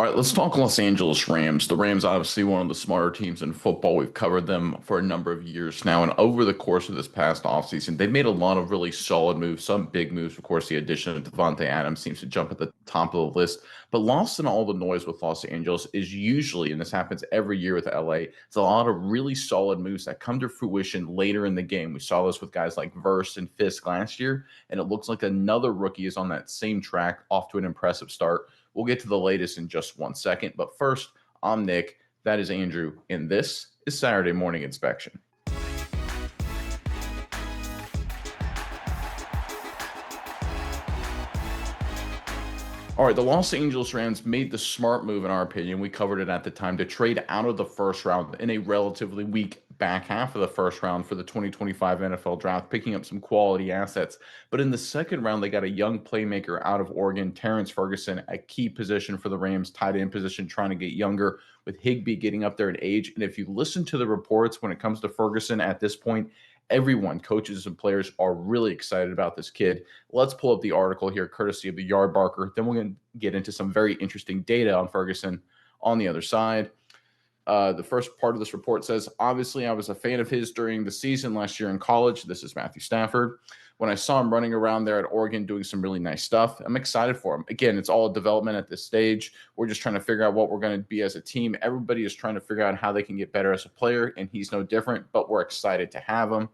All right, let's talk Los Angeles Rams. The Rams, obviously, one of the smarter teams in football. We've covered them for a number of years now. And over the course of this past offseason, they've made a lot of really solid moves, some big moves. Of course, the addition of Devontae Adams seems to jump at the top of the list. But lost in all the noise with Los Angeles is usually, and this happens every year with LA, it's a lot of really solid moves that come to fruition later in the game. We saw this with guys like Verse and Fisk last year, and it looks like another rookie is on that same track, off to an impressive start. We'll get to the latest in just 1 second. But first, I'm Nick. That is Andrew. And this is Saturday Morning Inspection. All right, the Los Angeles Rams made the smart move, in our opinion. We covered it at the time to trade out of the first round in a relatively weak back half of the first round for the 2025 NFL draft, picking up some quality assets. But in the second round, they got a young playmaker out of Oregon, Terrence Ferguson, a key position for the Rams, tight end position, trying to get younger, with Higgby getting up there in age. And if you listen to the reports when it comes to Ferguson at this point, everyone, coaches and players, are really excited about this kid. Let's pull up the article here, courtesy of the Yard Barker. Then we're going to get into some very interesting data on Ferguson on the other side. The first part of this report says, obviously, I was a fan of his during the season last year in college. This is Matthew Stafford. When I saw him running around there at Oregon doing some really nice stuff, I'm excited for him. Again, it's all development at this stage. We're just trying to figure out what we're going to be as a team. Everybody is trying to figure out how they can get better as a player, and he's no different, but we're excited to have him.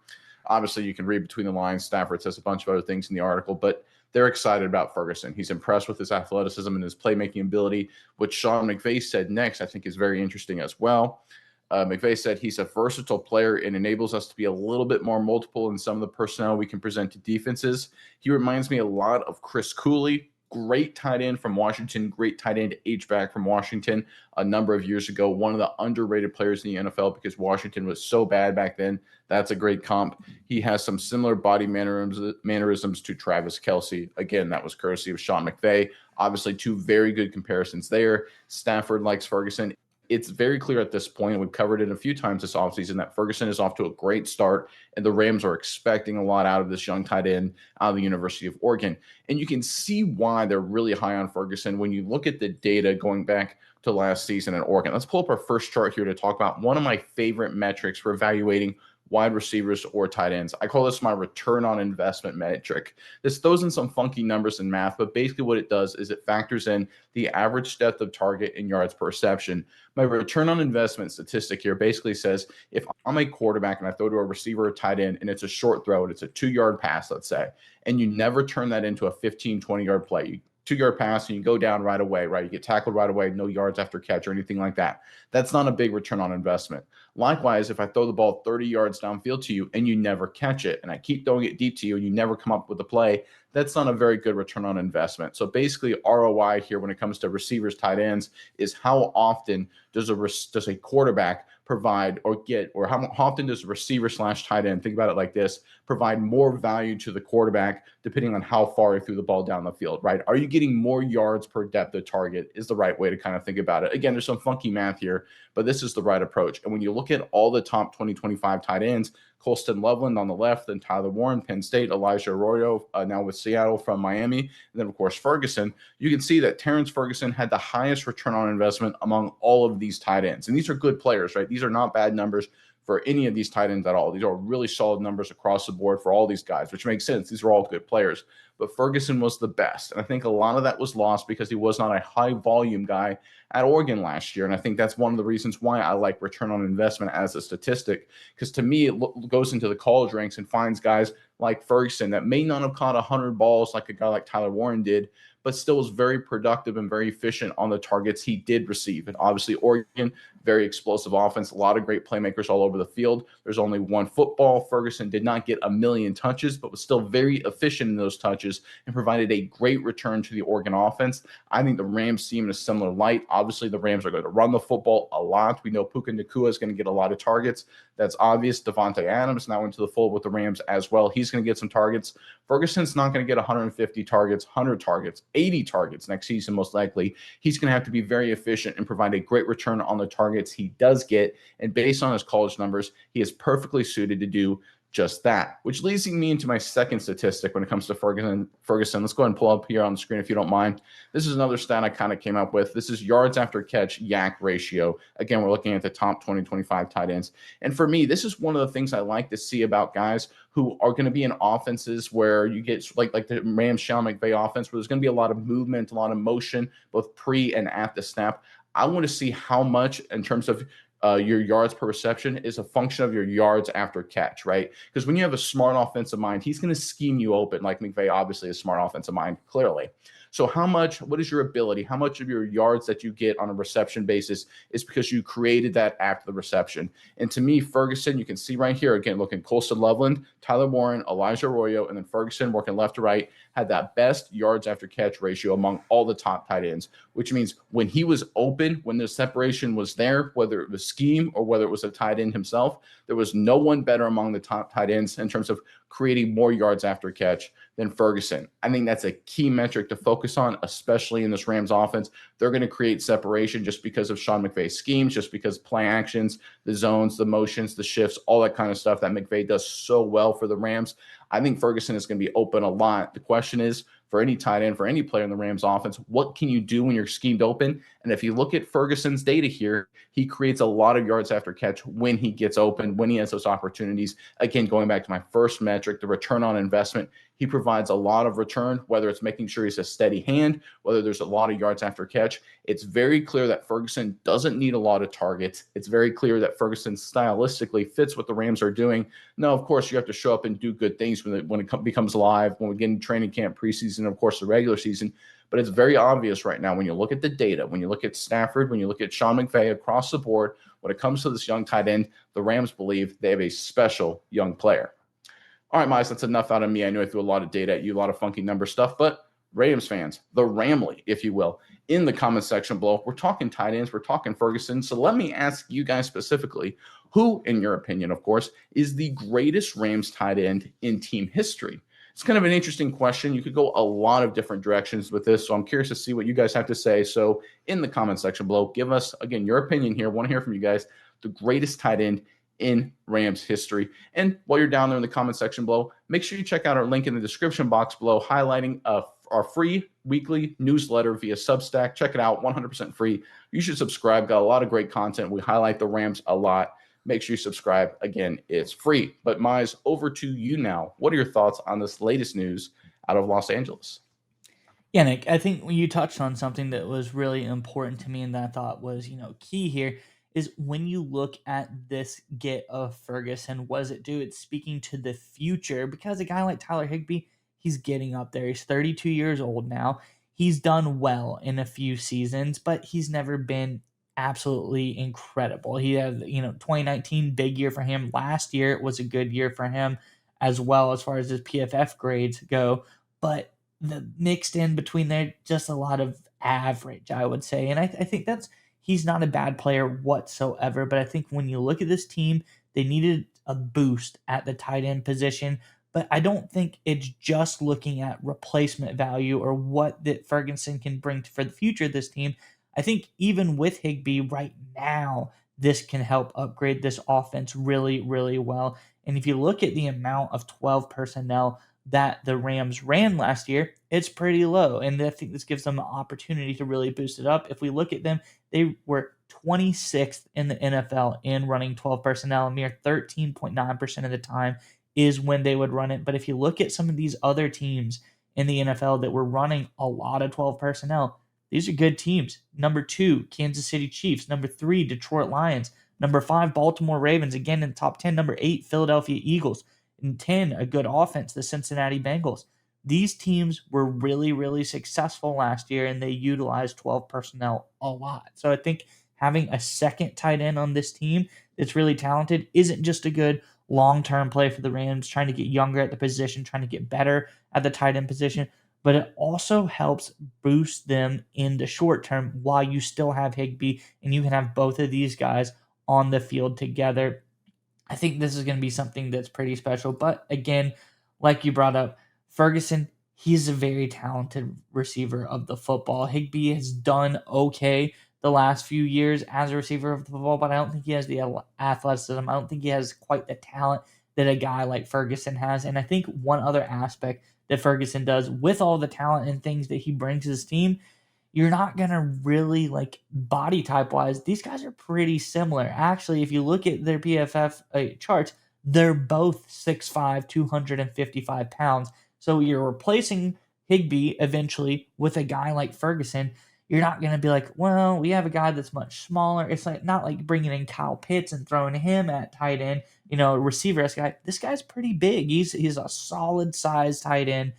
Obviously, you can read between the lines. Stafford says a bunch of other things in the article, but they're excited about Ferguson. He's impressed with his athleticism and his playmaking ability. What Sean McVay said next, I think, is very interesting as well. McVay said he's a versatile player and enables us to be a little bit more multiple in some of the personnel we can present to defenses. He reminds me a lot of Chris Cooley, great tight end from Washington, great tight end H-back from Washington a number of years ago. One of the underrated players in the NFL because Washington was so bad back then. That's a great comp. He has some similar body mannerisms to Travis Kelce. Again, that was courtesy of Sean McVay. Obviously, two very good comparisons there. Stafford likes Ferguson. It's very clear at this point, and we've covered it a few times this offseason, that Ferguson is off to a great start, and the Rams are expecting a lot out of this young tight end out of the University of Oregon. And you can see why they're really high on Ferguson when you look at the data going back to last season in Oregon. Let's pull up our first chart here to talk about one of my favorite metrics for evaluating wide receivers or tight ends. I call this my return on investment metric. This throws in some funky numbers in math, but basically what it does is it factors in the average depth of target in yards per reception. My return on investment statistic here basically says if I'm a quarterback and I throw to a receiver or tight end and it's a short throw and it's a 2-yard pass, let's say, and you never turn that into a 15, 20-yard play. You 2-yard pass and you go down right away, right? You get tackled right away, no yards after catch or anything like that. That's not a big return on investment. Likewise, if I throw the ball 30 yards downfield to you and you never catch it, and I keep throwing it deep to you and you never come up with a play, that's not a very good return on investment. So basically, ROI here when it comes to receivers, tight ends, is how often does a quarterback provide or how often does a receiver / tight end, think about it like this, provide more value to the quarterback depending on how far he threw the ball down the field, right? Are you getting more yards per depth of target is the right way to kind of think about it. Again, there's some funky math here, but this is the right approach. And when you look at all the top 2025 tight ends, Colston Loveland on the left, then Tyler Warren, Penn State, Elijah Arroyo, now with Seattle from Miami, and then, of course, Ferguson, you can see that Terrence Ferguson had the highest return on investment among all of these tight ends. And these are good players, right? These are not bad numbers for any of these tight ends at all. These are really solid numbers across the board for all these guys, which makes sense. These are all good players. But Ferguson was the best. And I think a lot of that was lost because he was not a high volume guy at Oregon last year. And I think that's one of the reasons why I like return on investment as a statistic, because to me, it goes into the college ranks and finds guys like Ferguson that may not have caught 100 balls like a guy like Tyler Warren did, but still was very productive and very efficient on the targets he did receive. And obviously, Oregon, very explosive offense, a lot of great playmakers all over the field. There's only one football. Ferguson did not get a million touches, but was still very efficient in those touches and provided a great return to the Oregon offense. I think the Rams see him in a similar light. Obviously, the Rams are going to run the football a lot. We know Puka Nacua is going to get a lot of targets. That's obvious. Devontae Adams now into the fold with the Rams as well. He's going to get some targets. Ferguson's not going to get 150 targets, 100 targets, 80 targets next season, most likely. He's going to have to be very efficient and provide a great return on the targets he does get. And based on his college numbers, he is perfectly suited to do just that, which leads me into my second statistic when it comes to Ferguson. Let's go ahead and pull up here on the screen if you don't mind. This is another stat I kind of came up with. This is yards after catch yak ratio. Again, we're looking at the top 2025 tight ends. And for me, this is one of the things I like to see about guys who are going to be in offenses where you get like the Rams Sean McVay offense, where there's going to be a lot of movement, a lot of motion, both pre and at the snap. I want to see how much in terms of your yards per reception is a function of your yards after catch, right? Because when you have a smart offensive mind, he's going to scheme you open, like McVay obviously is smart offensive mind, clearly. So what is your ability? How much of your yards that you get on a reception basis is because you created that after the reception? And to me, Ferguson, you can see right here, again, looking Colston Loveland, Tyler Warren, Elijah Arroyo, and then Ferguson working left to right, had that best yards after catch ratio among all the top tight ends, which means when he was open, when the separation was there, whether it was scheme or whether it was a tight end himself, there was no one better among the top tight ends in terms of creating more yards after catch than Ferguson. I think that's a key metric to focus on, especially in this Rams offense. They're going to create separation just because of Sean McVay's schemes, just because play actions, the zones, the motions, the shifts, all that kind of stuff that McVay does so well for the Rams. I think Ferguson is going to be open a lot. The question is, for any tight end, for any player in the Rams offense, what can you do when you're schemed open? And if you look at Ferguson's data here, he creates a lot of yards after catch when he gets open, when he has those opportunities. Again, going back to my first metric, the return on investment, he provides a lot of return, whether it's making sure he's a steady hand, whether there's a lot of yards after catch. It's very clear that Ferguson doesn't need a lot of targets. It's very clear that Ferguson stylistically fits what the Rams are doing. Now, of course, you have to show up and do good things when it becomes live, when we get in training camp, preseason, of course, the regular season. But it's very obvious right now when you look at the data, when you look at Stafford, when you look at Sean McVay across the board, when it comes to this young tight end, the Rams believe they have a special young player. All right, Miles, that's enough out of me. I know I threw a lot of data at you, a lot of funky number stuff, but Rams fans, the Ramley, if you will, in the comment section below, we're talking tight ends, we're talking Ferguson. So let me ask you guys specifically, who, in your opinion, of course, is the greatest Rams tight end in team history? It's kind of an interesting question. You could go a lot of different directions with this, so I'm curious to see what you guys have to say. So in the comment section below, give us, again, your opinion here. I want to hear from you guys, the greatest tight end in Rams history. And while you're down there in the comment section below, make sure you check out our link in the description box below highlighting our free weekly newsletter via Substack. Check it out, 100% free. You should subscribe. Got a lot of great content. We highlight the Rams a lot. Make sure you subscribe. Again, it's free. But Mize, over to you now. What are your thoughts on this latest news out of Los Angeles? Yeah, Nick, I think you touched on something that was really important to me and that I thought was, key here is when you look at this get of Ferguson, what does it do? It's speaking to the future because a guy like Tyler Higbee, he's getting up there. He's 32 years old now. He's done well in a few seasons, but he's never been absolutely incredible. He had, 2019 big year for him. Last year it was a good year for him as well as far as his PFF grades go, but the mixed in between there, just a lot of average, I would say. And I think he's not a bad player whatsoever. But I think when you look at this team, they needed a boost at the tight end position. But I don't think it's just looking at replacement value or what that Ferguson can bring for the future of this team. I think even with Higbee right now, this can help upgrade this offense really, really well. And if you look at the amount of 12 personnel that the Rams ran last year, it's pretty low. And I think this gives them an opportunity to really boost it up. If we look at them, they were 26th in the NFL in running 12 personnel. A mere 13.9% of the time is when they would run it. But if you look at some of these other teams in the NFL that were running a lot of 12 personnel, these are good teams. Number 2, Kansas City Chiefs. Number 3, Detroit Lions. Number 5, Baltimore Ravens. Again in the top 10. Number 8, Philadelphia Eagles. And 10, a good offense, the Cincinnati Bengals. These teams were really, really successful last year, and they utilized 12 personnel a lot. So I think having a second tight end on this team that's really talented isn't just a good long-term play for the Rams, trying to get younger at the position, trying to get better at the tight end position, but it also helps boost them in the short term while you still have Higbee, and you can have both of these guys on the field together. I think this is going to be something that's pretty special. But again, like you brought up, Ferguson, he's a very talented receiver of the football. Higbee has done okay the last few years as a receiver of the football, but I don't think he has the athleticism. I don't think he has quite the talent that a guy like Ferguson has. And I think one other aspect that Ferguson does with all the talent and things that he brings to his team, you're not going to really like body type wise. These guys are pretty similar. Actually, if you look at their PFF charts, they're both 6'5, 255 pounds. So you're replacing Higby eventually with a guy like Ferguson. You're not going to be like, well, we have a guy that's much smaller. It's like not like bringing in Kyle Pitts and throwing him at tight end, a receiver guy. This guy's pretty big. He's a solid size tight end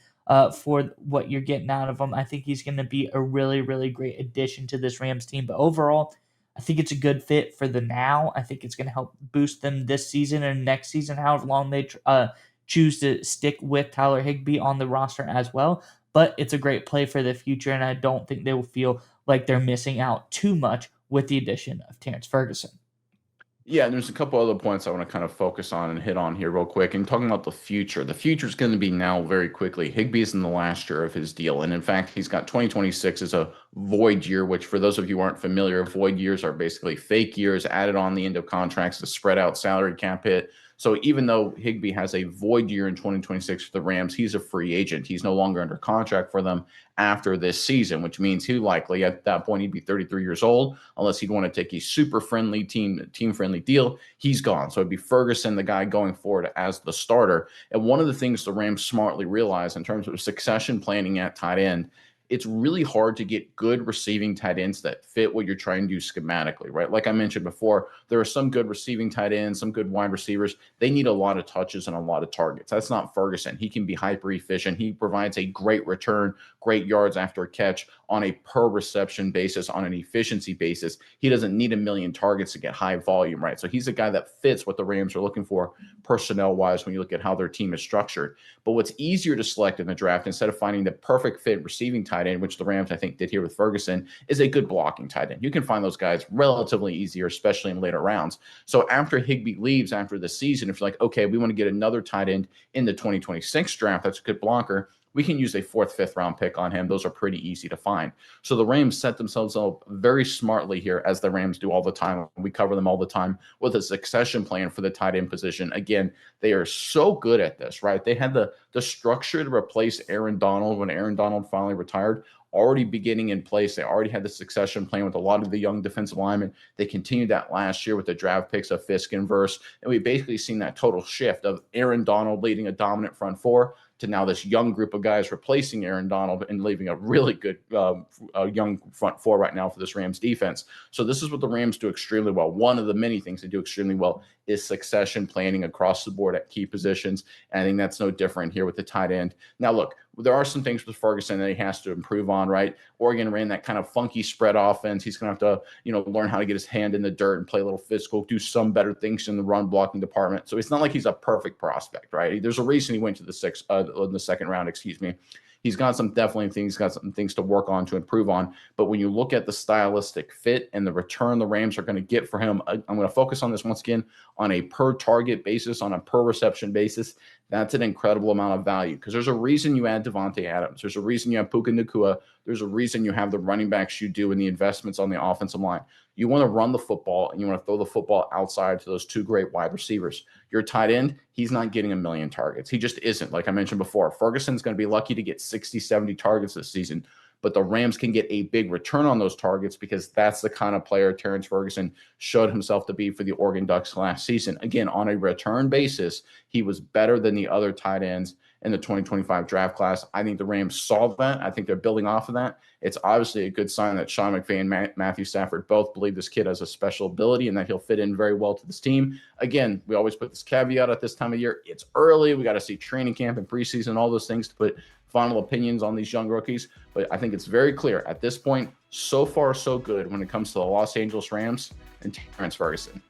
for what you're getting out of him. I think he's going to be a really, really great addition to this Rams team. But overall, I think it's a good fit for the now. I think it's going to help boost them this season and next season, however long they choose to stick with Tyler Higbee on the roster as well. But it's a great play for the future, and I don't think they will feel like they're missing out too much with the addition of Terrence Ferguson. Yeah, and there's a couple other points I want to kind of focus on and hit on here real quick. And talking about the future is going to be now very quickly. Higby's in the last year of his deal. And in fact, he's got 2026 as a void year, which for those of you who aren't familiar, void years are basically fake years added on the end of contracts to spread out salary cap hit. So even though Higbee has a void year in 2026 for the Rams, he's a free agent. He's no longer under contract for them after this season, which means he likely at that point he'd be 33 years old, unless he'd want to take a super friendly team friendly deal. He's gone. So it'd be Ferguson, the guy going forward as the starter. And one of the things the Rams smartly realized in terms of succession planning at tight end, it's really hard to get good receiving tight ends that fit what you're trying to do schematically, right? Like I mentioned before, there are some good receiving tight ends, some good wide receivers. They need a lot of touches and a lot of targets. That's not Ferguson. He can be hyper efficient. He provides a great return, great yards after a catch on a per reception basis, on an efficiency basis. He doesn't need a million targets to get high volume, right? So he's a guy that fits what the Rams are looking for personnel wise when you look at how their team is structured. But what's easier to select in the draft, instead of finding the perfect fit receiving tight end, which the Rams, I think, did here with Ferguson, is a good blocking tight end. You can find those guys relatively easier, especially in later rounds. So after Higbee leaves after the season, if you're like, okay, we want to get another tight end in the 2026 draft, that's a good blocker, we can use a fourth, fifth round pick on him. Those are pretty easy to find. So the Rams set themselves up very smartly here, as the Rams do all the time. We cover them all the time with a succession plan for the tight end position. Again, they are so good at this, right? They had the structure to replace Aaron Donald when Aaron Donald finally retired already beginning in place. They already had the succession plan with a lot of the young defensive linemen. They continued that last year with the draft picks of Fisk and Verse. And we've basically seen that total shift of Aaron Donald leading a dominant front four to now this young group of guys replacing Aaron Donald and leaving a really good young front four right now for this Rams defense. So this is what the Rams do extremely well. One of the many things they do extremely well is succession planning across the board at key positions. And I think that's no different here with the tight end. Now, look, there are some things with Ferguson that he has to improve on, right? Oregon ran that kind of funky spread offense. He's going to have to, learn how to get his hand in the dirt and play a little physical, do some better things in the run blocking department. So it's not like he's a perfect prospect, right? There's a reason he went to the second round, excuse me. He's got some things to work on, to improve on. But when you look at the stylistic fit and the return the Rams are going to get for him, I'm going to focus on this once again on a per target basis, on a per reception basis. That's an incredible amount of value, because there's a reason you add Devontae Adams. There's a reason you have Puka Nacua. There's a reason you have the running backs you do and the investments on the offensive line. You want to run the football and you want to throw the football outside to those two great wide receivers. Your tight end, he's not getting a million targets. He just isn't. Like I mentioned before, Ferguson's going to be lucky to get 60, 70 targets this season. But the Rams can get a big return on those targets, because that's the kind of player Terrence Ferguson showed himself to be for the Oregon Ducks last season. Again, on a return basis, he was better than the other tight ends in the 2025 draft class. I think the Rams saw that. I think they're building off of that. It's obviously a good sign that Sean McVay and Matthew Stafford both believe this kid has a special ability and that he'll fit in very well to this team. Again, we always put this caveat at this time of year. It's early. We got to see training camp and preseason, all those things to put final opinions on these young rookies. But I think it's very clear at this point, so far so good when it comes to the Los Angeles Rams and Terrence Ferguson.